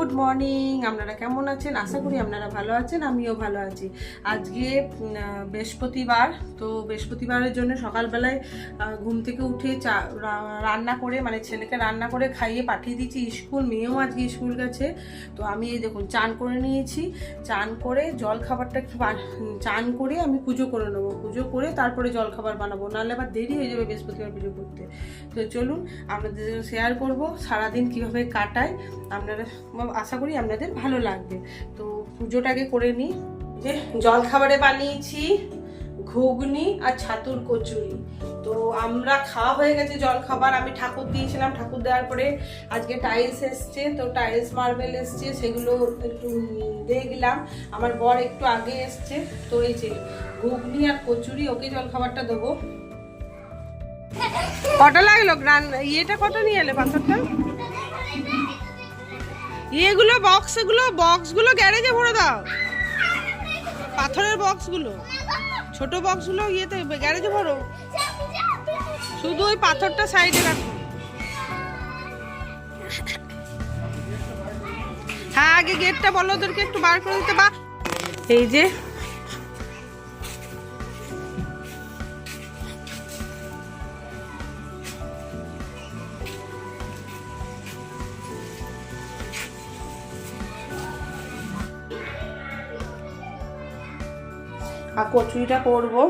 Good morning. আপনারা কেমন আছেন? আশা করি আপনারা ভালো আছেন, আমিও ভালো আছি। আজকে বৃহস্পতিবার, তো বৃহস্পতিবারের জন্য সকালবেলায় ঘুম থেকে উঠে রান্না করে, মানে ছেলেকে রান্না করে খাইয়ে পাঠিয়ে দিয়েছি স্কুল। মেয়েও আজকে স্কুল গেছে। তো আমি এই দেখুন চান করে নিয়েছি। চান করে জল খাবারটা চান করে আমি পুজো করে নেবো। পুজো করে তারপরে জল খাবার বানাবো, নাহলে আবার দেরি হয়ে যাবে বৃহস্পতিবার পুজো করতে। তো চলুন আপনাদের শেয়ার করবো সারাদিন কিভাবে কাটায়। আপনারা আশা করি আপনাদের ভালো লাগবে। তো পুজোটাকে করে নিই। যে জল খাবারে বানিয়েছি ঘুগনি আর ছাতুর কচুরি। তো আমরা খাওয়া হয়ে গেছে জল খাবার। আমি ঠাকুর দিয়েছিলাম, ঠাকুর দেওয়ার পরে আজকে টাইলস এসছে, তো টাইলস মার্বেল এসছে, সেগুলো একটু দেখলাম। আমার বর একটু আগে এসছে। তো এই যে ঘুগনি আর কচুরি, ওকে জল খাবারটা দেবো। কটা লাগলো ইয়েটা কটা নিয়ে এলে পাথরটা? এগুলো বক্সগুলো গ্যারেজে ভরে দাও। পাথরের বক্সগুলো, ছোট বক্সগুলো ইয়েতে গ্যারেজে ভরো। শুধু ওই পাথরটা সাইডে রাখো। হ্যাঁ, আগে গেটটা বলো ওদেরকে একটু বার করে দিতে। বা এই যে কচুরিটা করবো।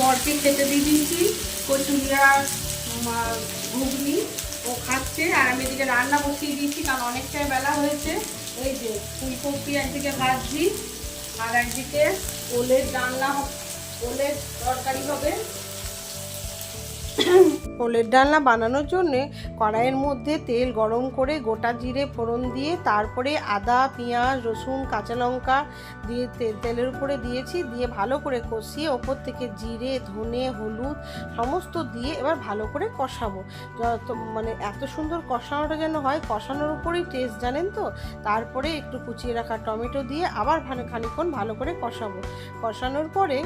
বরকে খেতে দিয়ে দিয়েছি কচুরি আর ঘুগনি, ও খাচ্ছে। আর আমি এদিকে রান্না বসিয়ে দিয়েছি, কারণ অনেকটাই বেলা হয়েছে। এই যে ফুলকপি একদিকে ভাজছি, আর একদিকে ওলের ডালনা, ওলের তরকারি হবে। ওলের ডালনা বানানোর জন্যে কড়াইয়ের মধ্যে তেল গরম করে গোটা জিরে ফোড়ন দিয়ে, তারপরে আদা, পেঁয়াজ, রসুন, কাঁচা লঙ্কা দিয়ে তেলের উপরে দিয়েছি। দিয়ে ভালো করে কষিয়ে ওপর থেকে জিরে, ধনে, হলুদ সমস্ত দিয়ে এবার ভালো করে কষাবো। মানে এত সুন্দর কষানোটা যেন হয়, কষানোর উপরেই টেস্ট, জানেন তো। তারপরে একটু কুচিয়ে রাখা টমেটো দিয়ে আবার খানিকক্ষণ ভালো করে কষাবো। কষানোর পরে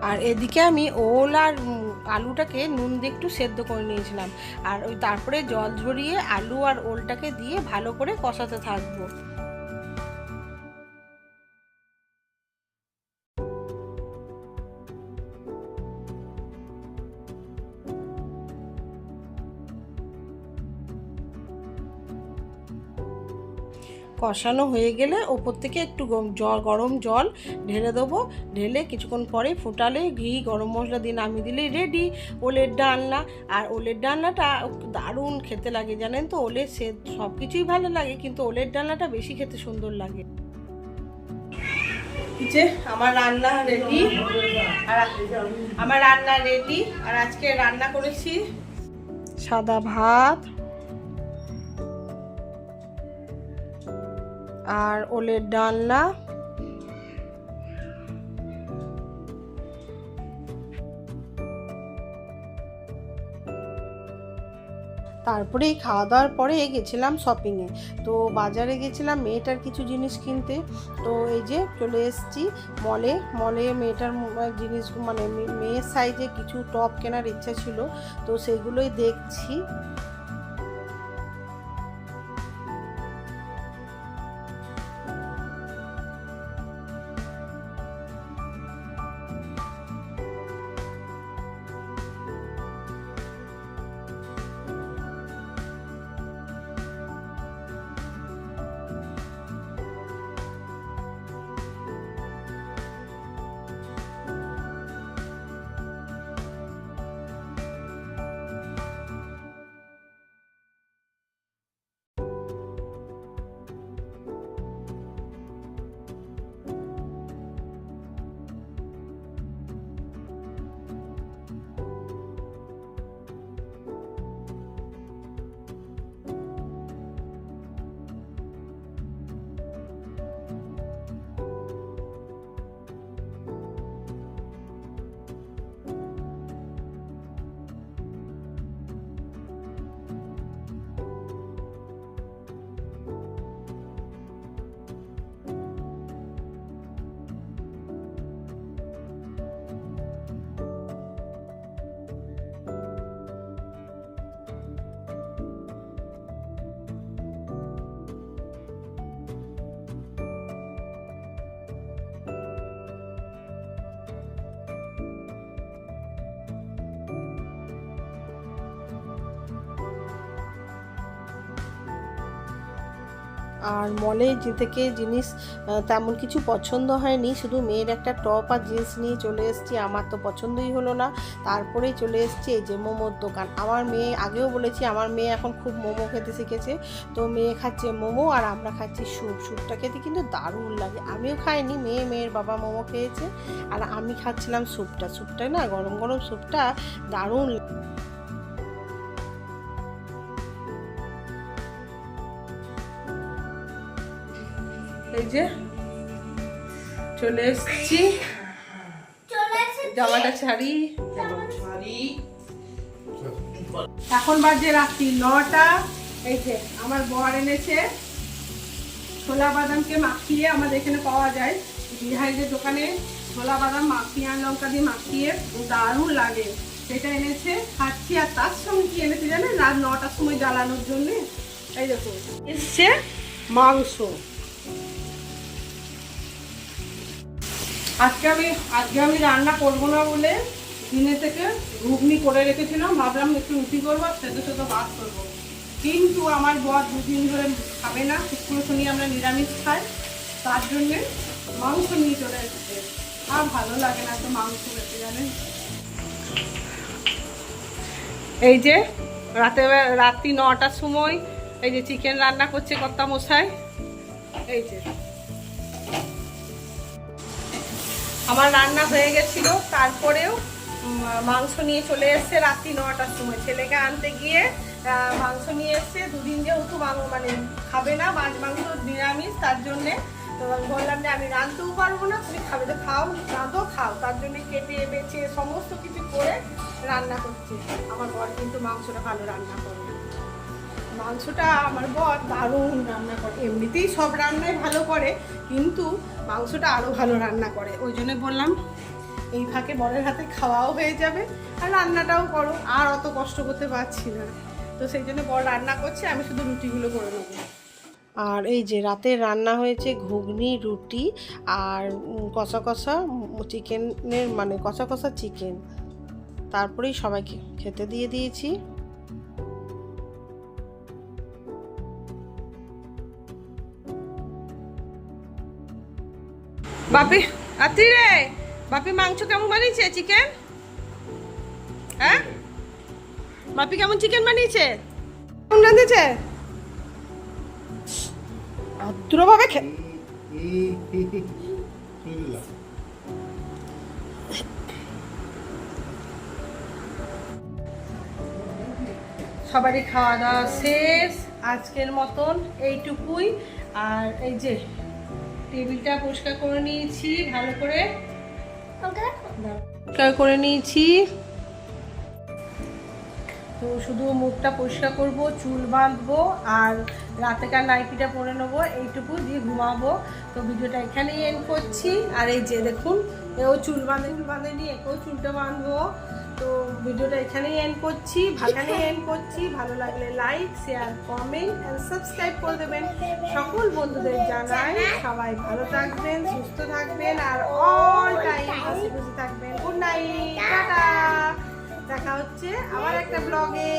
আর এদিকে আমি ওল আর আলুটাকে নুন দিয়ে একটু সেদ্ধ করে নিয়েছিলাম। আর ওই তারপরে জল ঝরিয়ে আলু আর ওলটাকে দিয়ে ভালো করে কষাতে থাকবো। কষানো হয়ে গেলে ওপর থেকে একটু গরম জল ঢেলে দেবো। ঢেলে কিছুক্ষণ পরে ফুটালে ঘি, গরম মশলা দিয়ে নামিয়ে দিলেই রেডি ওলের ডালনা। আর ওলের ডালনাটা দারুণ খেতে লাগে, জানেন তো। ওলের সব কিছুই ভালো লাগে, কিন্তু ওলের ডালনাটা বেশি খেতে সুন্দর লাগে। যে আমার রান্না রেডি, আর আজকে রান্না করেছি সাদা ভাত আর ওলের ডালনা। তারপরে এই খাওয়া দাওয়ার পরে গেছিলাম শপিংয়ে। তো বাজারে গেছিলাম মেয়েটার কিছু জিনিস কিনতে। তো এই যে চলে এসেছি মলে মেয়েটার জিনিস, মানে মেয়ের সাইজে কিছু টপ কেনার ইচ্ছা ছিল, তো সেগুলোই দেখছি। আর মলে থেকে জিনিস তেমন কিছু পছন্দ হয়নি, শুধু মেয়ের একটা টপ আর জিন্স নিয়ে চলে এসেছি। আমার তো পছন্দই হলো না। তারপরেই চলে এসেছি এই যে মোমোর দোকান। আমার মেয়ে, আগেও বলেছি আমার মেয়ে এখন খুব মোমো খেতে শিখেছে। তো মেয়ে খাচ্ছে মোমো আর আমরা খাচ্ছি স্যুপ। স্যুপটা খেতে কিন্তু দারুণ লাগে। আমিও খাইনি, মেয়ের বাবা মোমো খেয়েছে আর আমি খাচ্ছিলাম স্যুপটা। স্যুপটা না, গরম গরম স্যুপটা দারুণ। এই যে চলে এসেছি, জামাটা ছাড়ি। এখন বাজে রাত্রি 9টা। এই যে আমার বর এনেছে ছোলা বাদামকে মাখিয়ে, আমাদের এখানে পাওয়া যায় বিহাইদের দোকানে, ছোলা বাদাম মাখিয়ে আর লঙ্কা দিয়ে মাখিয়ে দারুণ লাগে, সেটা এনেছে, খাচ্ছি। আর তার সঙ্গে কি এনেছে জানেন, রাত 9টার সময় জ্বালানোর জন্য এই দেখুন এসছে মাংস। আজকে আমি রান্না করবো না বলে দিনে থেকে ঘুগনি করে রেখেছিলাম, ভাবলাম একটু রুটি করবো, সেদ্ধ ভাত করবো। কিন্তু আমার বর 2 দিন ধরে খাবে না, শুক্র শনি আমরা নিরামিষ খাই, তার জন্যে মাংস নিয়ে চলে এসেছে। আর ভালো লাগে না তো মাংস খেতে, জানেন। এই যে রাত্রি 9টার সময় এই যে চিকেন রান্না করছে কর্তা মশাই। এই যে আমার রান্না হয়ে গেছিল, তারপরেও মাংস নিয়ে চলে এসছে রাত্রি 9টার সময়। ছেলেকে আনতে গিয়ে মাংস নিয়ে এসছে। 2 দিন যেহেতু মানে খাবে না, মাছ মাংস নিরামিষ, তার জন্যে তো বললাম যে আমি রাঁধতেও পারবো না, তুমি খাবে তো খাও, রাঁধো খাও। তার জন্য কেটে বেছে সমস্ত কিছু করে রান্না করছে। আমার বর কিন্তু মাংসটা ভালো রান্না করে, মাংসটা আমার বর দারুণ রান্না করে। এমনিতেই সব রান্নাই ভালো করে, কিন্তু মাংসটা আরও ভালো রান্না করে। ওই জন্য বললাম এই ফাঁকে বরের হাতে খাওয়াও হয়ে যাবে আর রান্নাটাও করো, আর অত কষ্ট করতে পারছি না। তো সেই জন্য বর রান্না করছে, আমি শুধু রুটিগুলো করে নেবো। আর এই যে রাতে রান্না হয়েছে ঘুগনি, রুটি আর কষা কষা চিকেনের, মানে কষা কষা চিকেন। তারপরেই সবাইকে খেতে দিয়ে দিয়েছি। বাপি আতি রে, বাপি মাংস কেমন বানিয়েছে চিকেন? হ্যাঁ বাপি কেমন চিকেন বানিয়েছে, কেমন রাঁধেছে? ভদ্রভাবে সবারই খাওয়া দাওয়া শেষ আজকের মতন, এইটুকুই। আর এই যে টেবিলটা পরিষ্কার করে নিয়েছি, ভালো করে পরিষ্কার করে নিয়েছি। তো শুধু মুখটা পরিষ্কার করব, চুল বাঁধবো আর রাতেকার নাইটিটা পরে নেবো, এইটুকু দিয়ে ঘুমাবো। তো ভিডিওটা এখানেই এন্ড করছি। আর এই যে দেখুন, এও চুল বাঁধেনি, একেও চুলটা বাঁধবো। তো ভিডিওটা এখানেই এন্ড করছি, ভালো লাগলে like, share, comment and subscribe করে দেবেন। সকল বন্ধুদের জানাই সবাই ভালো থাকবেন, সুস্থ থাকবেন আর অল টাইম হাসি খুশি থাকবেন। Good night, tata. দেখা হচ্ছে আবার একটা ব্লগে।